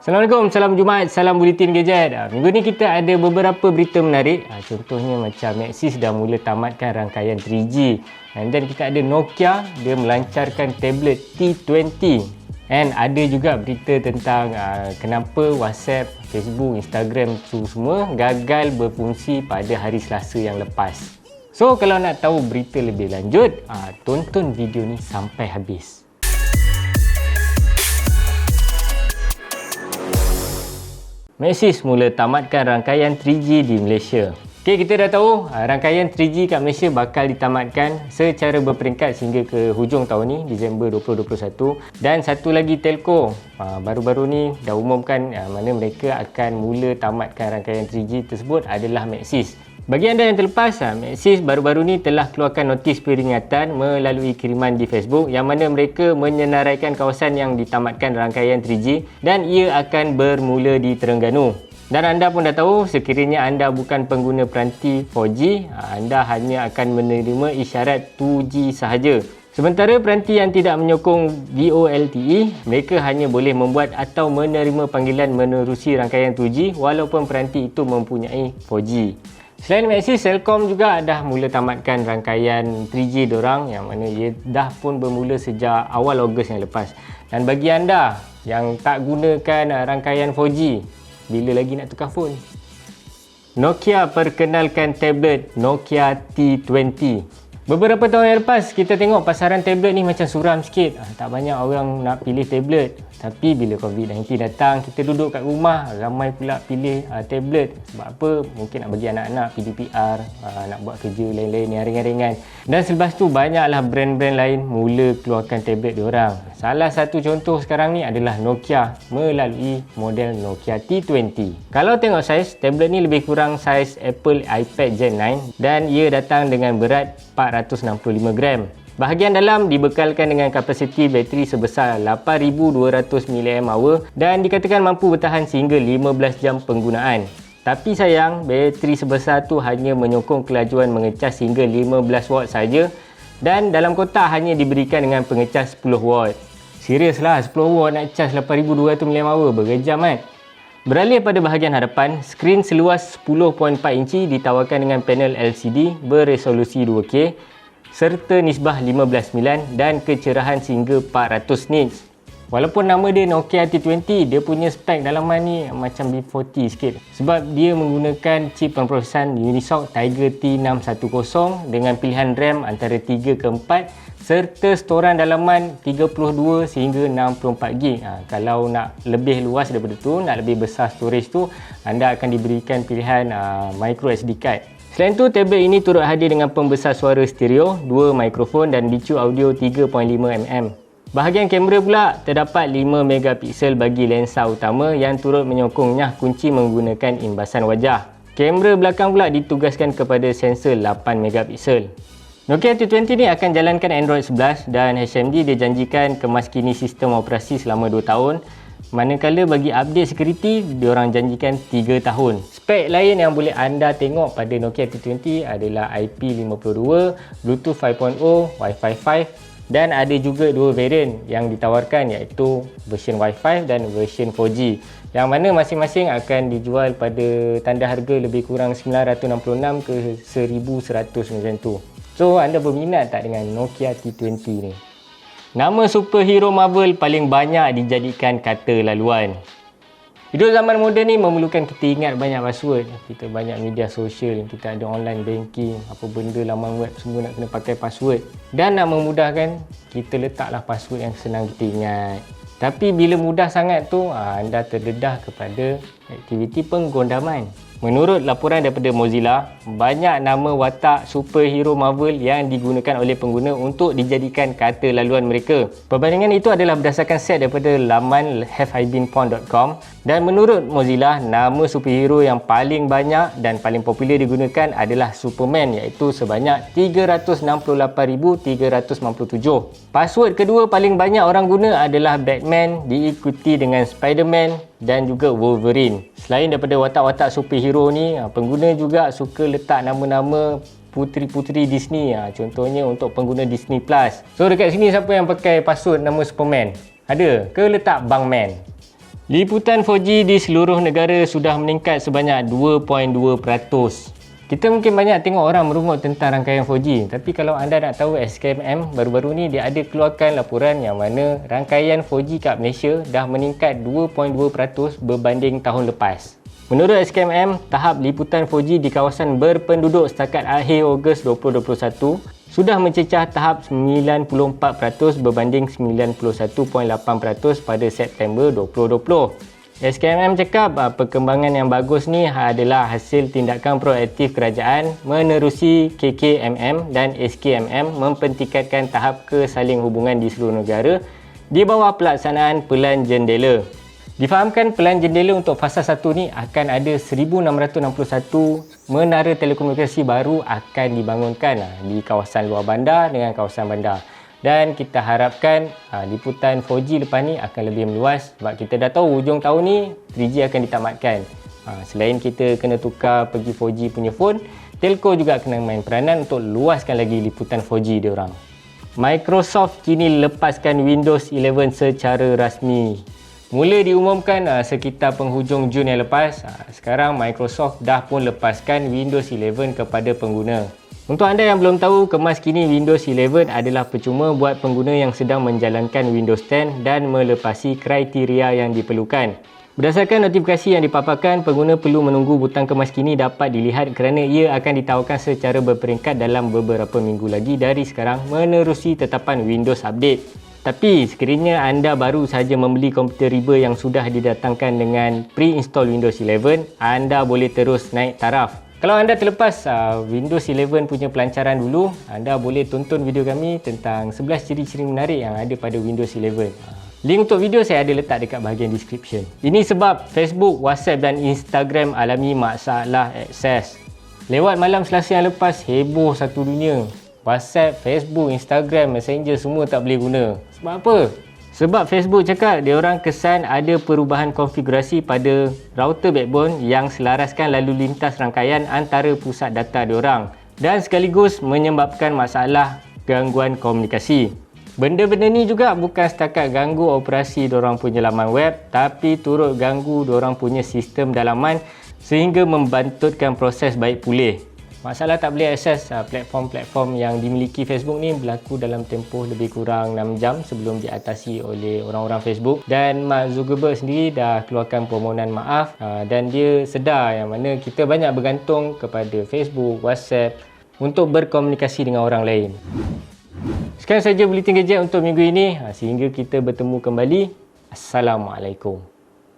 Assalamualaikum, salam Jumaat, salam Bulletin Gadget. Minggu ni kita ada beberapa berita menarik. Contohnya macam Maxis dah mula tamatkan rangkaian 3G. Dan kita ada Nokia, dia melancarkan tablet T20. And ada juga berita tentang kenapa WhatsApp, Facebook, Instagram tu semua gagal berfungsi pada hari Selasa yang lepas. So kalau nak tahu berita lebih lanjut, tonton video ni sampai habis. Maxis mula tamatkan rangkaian 3G di Malaysia. Okey, kita dah tahu rangkaian 3G kat Malaysia bakal ditamatkan secara berperingkat sehingga ke hujung tahun ni, Disember 2021. Dan satu lagi telco baru-baru ni dah umumkan mana mereka akan mula tamatkan rangkaian 3G tersebut adalah Maxis. Bagi anda yang terlepas, Maxis baru-baru ni telah keluarkan notis peringatan melalui kiriman di Facebook yang mana mereka menyenaraikan kawasan yang ditamatkan rangkaian 3G dan ia akan bermula di Terengganu. Dan anda pun dah tahu, sekiranya anda bukan pengguna peranti 4G, anda hanya akan menerima isyarat 2G sahaja. Sementara peranti yang tidak menyokong VoLTE, mereka hanya boleh membuat atau menerima panggilan menerusi rangkaian 2G walaupun peranti itu mempunyai 4G. Selain Maxis, Celcom juga dah mula tamatkan rangkaian 3G diorang yang mana ia dah pun bermula sejak awal Ogos yang lepas. Dan bagi anda yang tak gunakan rangkaian 4G, bila lagi nak tukar phone? Nokia perkenalkan tablet Nokia T20. Beberapa tahun yang lepas, kita tengok pasaran tablet ni macam suram sikit. Tak banyak orang nak pilih tablet. Tapi bila COVID-19 datang, kita duduk kat rumah, ramai pula pilih tablet. Sebab apa? Mungkin nak bagi anak-anak PDPR, nak buat kerja lain-lain yang ringan-ringan. Dan selepas tu, banyaklah brand-brand lain mula keluarkan tablet diorang. Salah satu contoh sekarang ni adalah Nokia melalui model Nokia T20. Kalau tengok saiz, tablet ni lebih kurang saiz Apple iPad Gen 9 dan ia datang dengan berat 465 gram. Bahagian dalam dibekalkan dengan kapasiti bateri sebesar 8200 mAh dan dikatakan mampu bertahan sehingga 15 jam penggunaan. Tapi sayang, bateri sebesar tu hanya menyokong kelajuan mengecas hingga 15 watt saja dan dalam kotak hanya diberikan dengan pengecas 10 watt. Serius lah, 10 watt nak cas 8200 mAh, berjam kan? Beralih pada bahagian hadapan, skrin seluas 10.4 inci ditawarkan dengan panel LCD beresolusi 2K serta nisbah 15:9 dan kecerahan sehingga 400 nits. Walaupun nama dia Nokia T20, dia punya spek dalaman ni macam B40 sikit. Sebab dia menggunakan chip pemrosesan Unisoc Tiger T610 dengan pilihan RAM antara 3 ke 4 serta storan dalaman 32 sehingga 64GB. Kalau nak lebih luas daripada tu, nak lebih besar storage tu, anda akan diberikan pilihan micro SD card. Selain tu, tablet ini turut hadir dengan pembesar suara stereo, 2 mikrofon dan bicu audio 3.5mm. Bahagian kamera pula, terdapat 5 megapiksel bagi lensa utama yang turut menyokong nyah kunci menggunakan imbasan wajah. Kamera belakang pula ditugaskan kepada sensor 8 megapiksel. Nokia T20 ni akan jalankan Android 11 dan HMD dijanjikan kemaskini sistem operasi selama 2 tahun. Manakala bagi update security, diorang janjikan 3 tahun. Spek lain yang boleh anda tengok pada Nokia T20 adalah IP52, Bluetooth 5.0, Wi-Fi 5 dan ada juga 2 variant yang ditawarkan iaitu version Wi-Fi dan version 4G. Yang mana masing-masing akan dijual pada tanda harga lebih kurang 966 ke 1100 macam tu. So, anda berminat tak dengan Nokia T20 ni? Nama superhero Marvel paling banyak dijadikan kata laluan. Hidup zaman moden ni memerlukan kita ingat banyak password. Kita banyak media sosial, kita ada online banking, apa benda laman web semua nak kena pakai password. Dan nak memudahkan, kita letaklah password yang senang kita ingat. Tapi bila mudah sangat tu, anda terdedah kepada aktiviti penggondaman. Menurut laporan daripada Mozilla, banyak nama watak superhero Marvel yang digunakan oleh pengguna untuk dijadikan kata laluan mereka. Perbandingan itu adalah berdasarkan set daripada laman haveibeenpawned.com dan menurut Mozilla, nama superhero yang paling banyak dan paling popular digunakan adalah Superman iaitu sebanyak 368,397. Password kedua paling banyak orang guna adalah Batman diikuti dengan Spiderman dan juga Wolverine. Selain daripada watak-watak superhero ni, pengguna juga suka letak nama-nama puteri-puteri Disney. Contohnya untuk pengguna Disney Plus. So dekat sini siapa yang pakai password nama Superman? Ada ke letak Bangman? Liputan 4G di seluruh negara sudah meningkat sebanyak 2.2%. Kita mungkin banyak tengok orang merungut tentang rangkaian 4G, tapi kalau anda nak tahu, SKMM baru-baru ni dia ada keluarkan laporan yang mana rangkaian 4G kat Malaysia dah meningkat 2.2% berbanding tahun lepas. Menurut SKMM, tahap liputan 4G di kawasan berpenduduk setakat akhir Ogos 2021 sudah mencecah tahap 94% berbanding 91.8% pada September 2020. SKMM cakap perkembangan yang bagus ni adalah hasil tindakan proaktif kerajaan menerusi KKMM dan SKMM mempertingkatkan tahap kesaling hubungan di seluruh negara di bawah pelaksanaan Pelan Jendela. Difahamkan Pelan Jendela untuk fasa 1 ni akan ada 1661 menara telekomunikasi baru akan dibangunkan di kawasan luar bandar dengan kawasan bandar. Dan kita harapkan liputan 4G lepas ni akan lebih meluas sebab kita dah tahu hujung tahun ni 3G akan ditamatkan. Selain kita kena tukar pergi 4G punya phone, telco juga kena main peranan untuk luaskan lagi liputan 4G diorang. Microsoft kini lepaskan Windows 11 secara rasmi. Mula diumumkan sekitar penghujung Jun yang lepas, sekarang Microsoft dah pun lepaskan Windows 11 kepada pengguna. Untuk anda yang belum tahu, kemas kini Windows 11 adalah percuma buat pengguna yang sedang menjalankan Windows 10 dan melepasi kriteria yang diperlukan. Berdasarkan notifikasi yang dipaparkan, pengguna perlu menunggu butang kemas kini dapat dilihat kerana ia akan ditawarkan secara berperingkat dalam beberapa minggu lagi dari sekarang menerusi tetapan Windows Update. Tapi sekiranya anda baru sahaja membeli komputer riba yang sudah didatangkan dengan pre-install Windows 11, anda boleh terus naik taraf. Kalau anda terlepas Windows 11 punya pelancaran dulu, anda boleh tonton video kami tentang 11 ciri-ciri menarik yang ada pada Windows 11. Link untuk video saya ada letak dekat bahagian description. Ini sebab Facebook, WhatsApp dan Instagram alami masalah akses. Lewat malam Selasa yang lepas, heboh satu dunia. WhatsApp, Facebook, Instagram, Messenger semua tak boleh guna. Sebab apa? Sebab Facebook cakap diorang kesan ada perubahan konfigurasi pada router backbone yang selaraskan lalu lintas rangkaian antara pusat data diorang dan sekaligus menyebabkan masalah gangguan komunikasi. Benda-benda ni juga bukan setakat ganggu operasi diorang punya laman web, tapi turut ganggu diorang punya sistem dalaman sehingga membantutkan proses baik pulih. Masalah tak boleh akses platform-platform yang dimiliki Facebook ni berlaku dalam tempoh lebih kurang 6 jam sebelum diatasi oleh orang-orang Facebook, dan Mark Zuckerberg sendiri dah keluarkan permohonan maaf dan dia sedar yang mana kita banyak bergantung kepada Facebook, WhatsApp untuk berkomunikasi dengan orang lain. Sekian saja Bulletin Gadget untuk minggu ini. Sehingga kita bertemu kembali. Assalamualaikum.